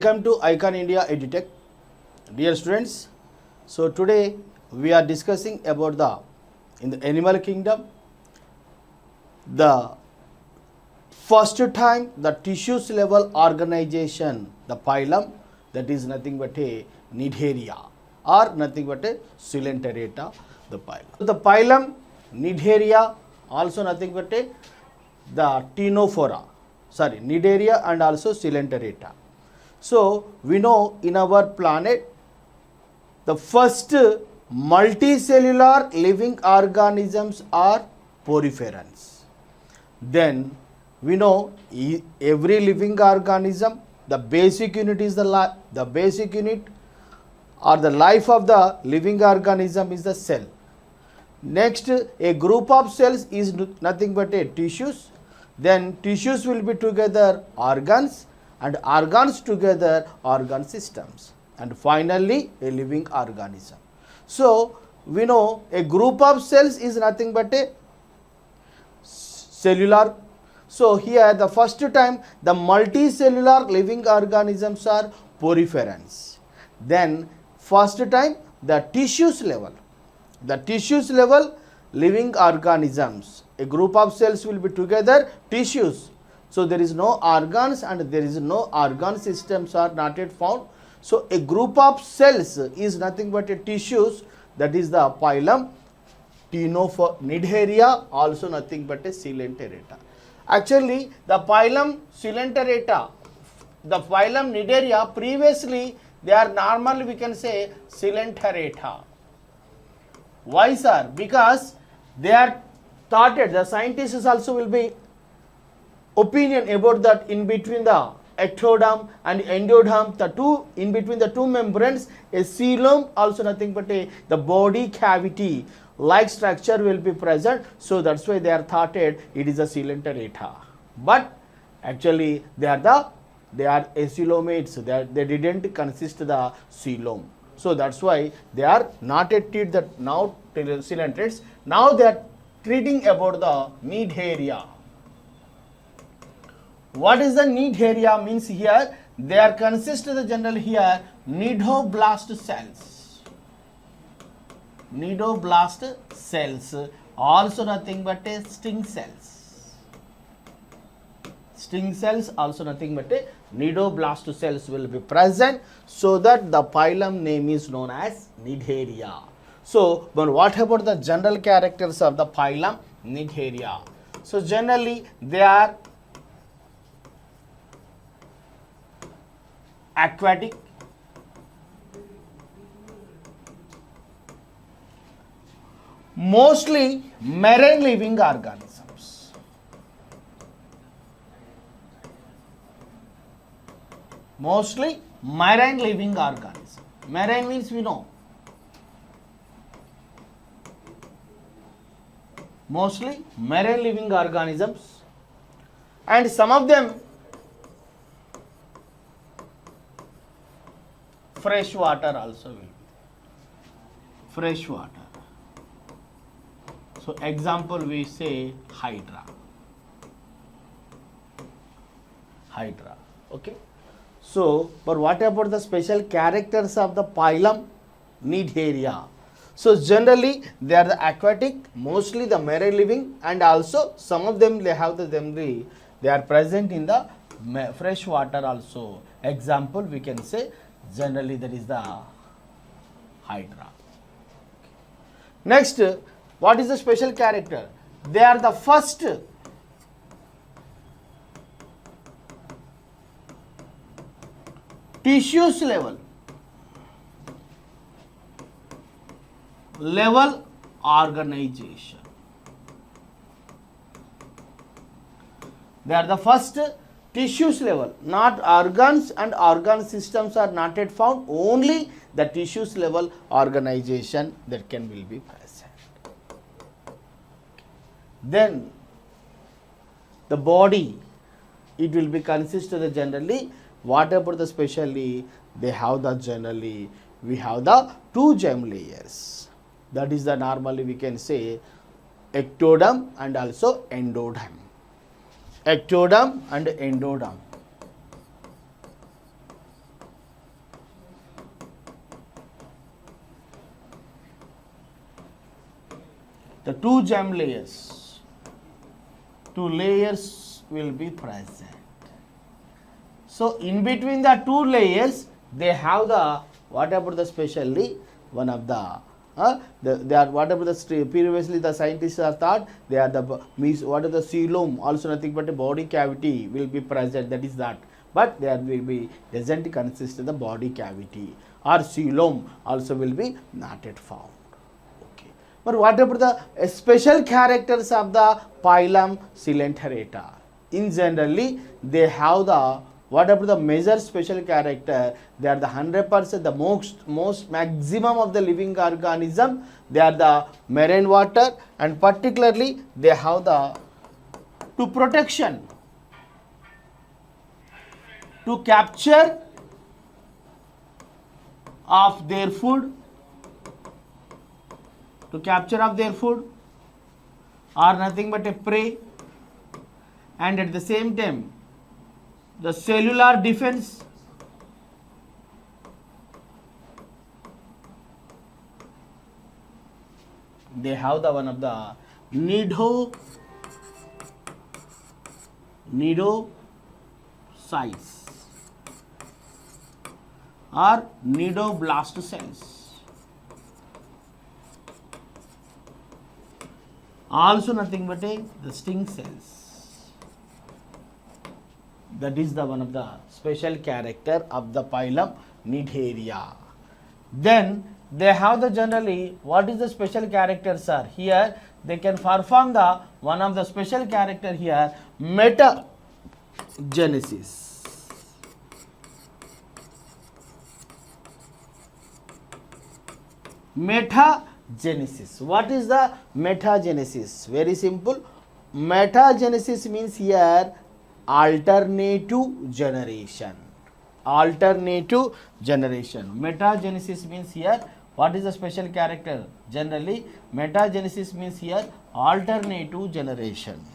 Welcome to Icon India EduTech, dear students. So today we are discussing about in the animal kingdom, the first time the tissues level organization, the phylum, that is nothing but a Nidharia or nothing but a Coelenterata, the phylum. The phylum Nidharia, also nothing but a the Ctenophora, Nidharia and also Coelenterata. So we know in our planet the first multicellular living organisms are poriferans. Then we know every living organism, the basic unit is the basic unit or the life of the living organism is the cell. Next, a group of cells is nothing but a tissues. Then tissues will be together organs, and organs together organ systems, and finally a living organism. So we know a group of cells is nothing but a cellular. So here the first time the multicellular living organisms are poriferans. Then first time the tissues level living organisms, a group of cells will be together tissues. So there is no organs and there is no organ systems are not yet found. So a group of cells is nothing but a tissues, that is the phylum Nidharia, also nothing but a Coelenterata. Actually the phylum Coelenterata, the phylum Nidharia, previously they are normally we can say Coelenterata. Why sir? Because they are started, the scientists also will be opinion about that in between the ectoderm and endoderm, the two in between the two membranes, a coelom, also nothing but the body cavity like structure will be present. So that's why they are thought it is a Coelenterata. But actually they are acoelomates. They didn't consist the coelom. So that's why they are not yet treated that now coelenterates. Now they are treating about the Nidharia. What is the Nidharia means here? They are consist of the general here nidoblast cells. Nidoblast cells, also nothing but a sting cells. Sting cells, also nothing but a nidoblast cells will be present, so that the phylum name is known as Nidharia. So, but what about the general characters of the phylum Nidharia? So generally they are aquatic, mostly marine living organisms. Mostly marine living organisms. Marine means we know. Mostly marine living organisms, and some of them fresh water also will be. Fresh water. So example we say hydra. Hydra. Okay. So, but what about the special characters of the phylum Nidharia? So generally they are the aquatic, mostly the marine living, and also some of them they have they are present in the fresh water also. Example we can say generally that is the hydra. Next, what is the special character? They are the first tissues level organization. They are the first tissues level, not organs and organ systems are not yet found, only the tissues level organization that will be present. Then the body, it will be consisted of generally, what about the specially, they have the generally, we have the two germ layers, that is the normally we can say ectoderm and also endoderm. Ectoderm and endoderm. the two gem layers. Two layers will be present. So in between the two layers, they have the, what about the specially one of the they are, whatever the previously the scientists are thought they are the what are the coelom, also nothing but a body cavity will be present, that is that, but there will be doesn't consist of the body cavity, or coelom also will be not yet found. Okay, but what about the special characters of the phylum Coelenterata? In generally they have the, whatever the major special character, they are the 100%, the most maximum of the living organism, they are the marine water, and particularly they have the to protection, to capture of their food, to capture of their food, are nothing but a prey, and at the same time the cellular defense, they have the one of the nidocytes or nidoblast cells, also nothing but the sting cells. That is the one of the special character of the phylum Nidheria. Then they have the generally, what is the special characters are here, they can perform the one of the special character here, metagenesis. Metagenesis. What is the metagenesis? Very simple. Metagenesis means here alternative generation. Alternative generation. Metagenesis means here, what is the special character? Generally, metagenesis means here alternative generation.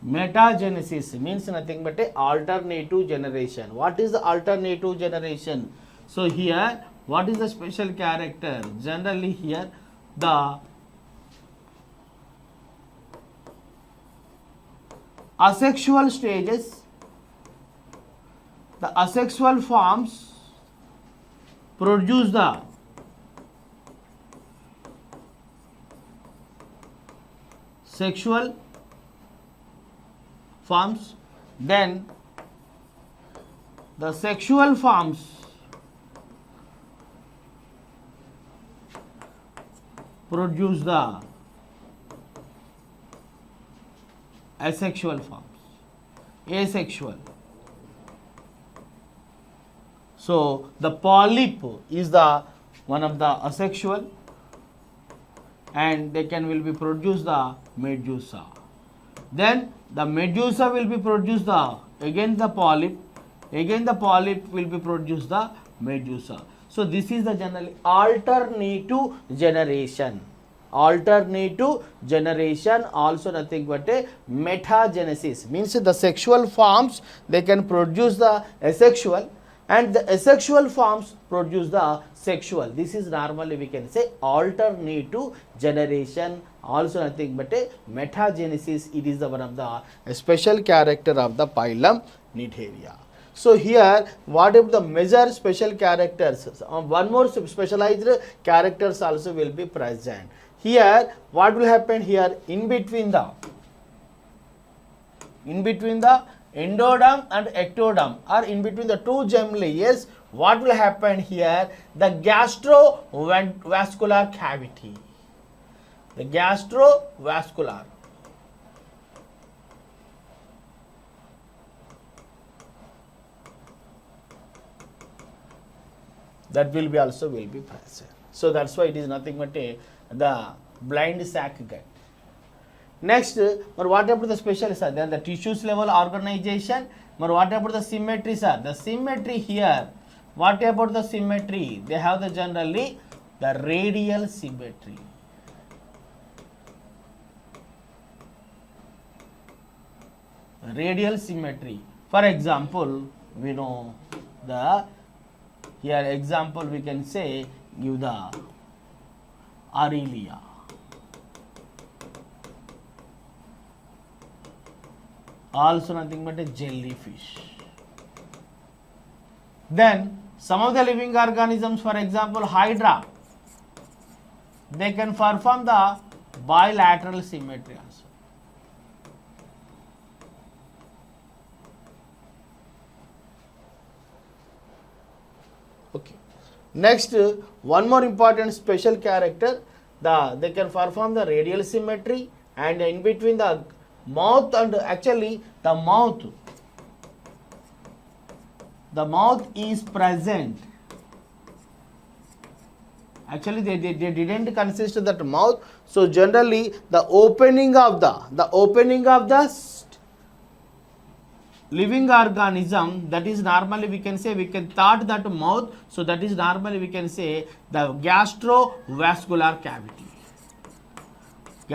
Metagenesis means nothing but a alternative generation. What is the alternative generation? So here, what is the special character? Generally here, the asexual stages, the asexual forms produce the sexual forms, then the sexual forms produce the asexual forms, asexual. So the polyp is the one of the asexual, and they will be produce the medusa. Then the medusa will be produced the again the polyp will be produced the medusa. So this is the generally alternative generation. Alternative generation, also nothing but a metagenesis, means the sexual forms they can produce the asexual, and the asexual forms produce the sexual. This is normally we can say alternative generation, also nothing but a metagenesis. It is the one of the special character of the phylum Nidheria. So here, what if the major special characters, one more specialized characters also will be present. Here, what will happen here, in between the endoderm and ectoderm, or in between the two gem layers, what will happen here, the gastrovascular cavity. The gastrovascular. That will be also will be present. So that's why it is nothing but the blind sac gut. Next, what about the specialists are? Then the tissues level organization. What about the symmetries are? The symmetry here. What about the symmetry? They have the generally the radial symmetry. radial symmetry. For example, we know the here example we can say give the Aurelia. Also nothing but a jellyfish. Then some of the living organisms, for example Hydra, they can perform the bilateral symmetry also. Okay. Next, one more important special character, they can perform the radial symmetry, and in between the mouth and actually the mouth is present. Actually they didn't consist of that mouth, so generally the opening of the living organism, that is normally we can thought that mouth, so that is normally we can say the gastrovascular cavity. The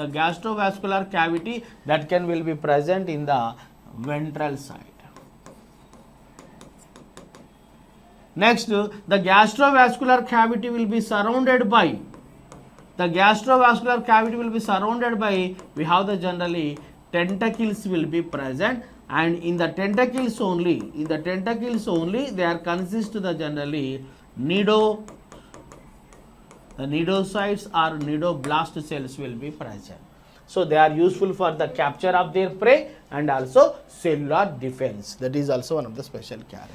gastrovascular cavity that will be present in the ventral side. Next, the gastrovascular cavity will be surrounded by, we have the generally tentacles will be present, and in the tentacles only, they are consist the generally nidocytes or nidoblast cells will be present. So they are useful for the capture of their prey and also cellular defense. That is also one of the special character.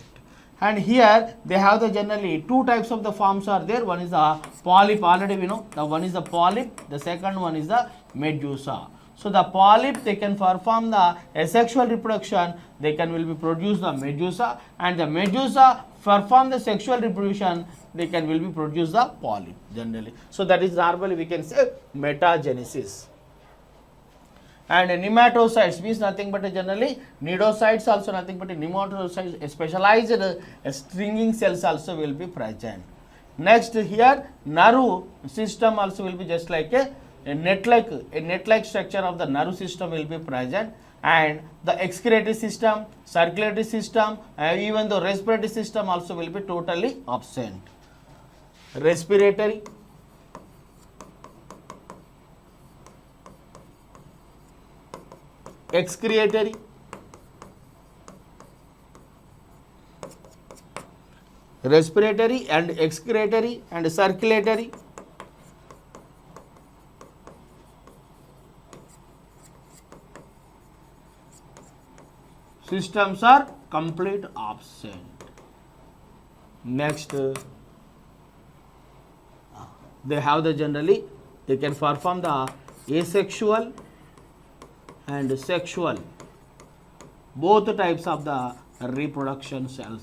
And here they have the generally two types of the forms are there. One is the polyp, already we know. The one is the polyp, the second one is the medusa. So the polyp, they can perform the asexual reproduction, will be produce the medusa, and the medusa perform the sexual reproduction, will be produce the polyp generally. So that is normally we can say metagenesis. And nematocytes means nothing but generally nidocytes, also nothing but nematocytes, specialized stringing cells also will be present. Next here nerve system also will be just like a net-like structure of the nerve system will be present, and the excretory system, circulatory system, even the respiratory system also will be totally absent. Respiratory, excretory, respiratory and excretory and circulatory, systems are complete absent. Next, they have the generally, they can perform the asexual and sexual, both types of the reproduction cells.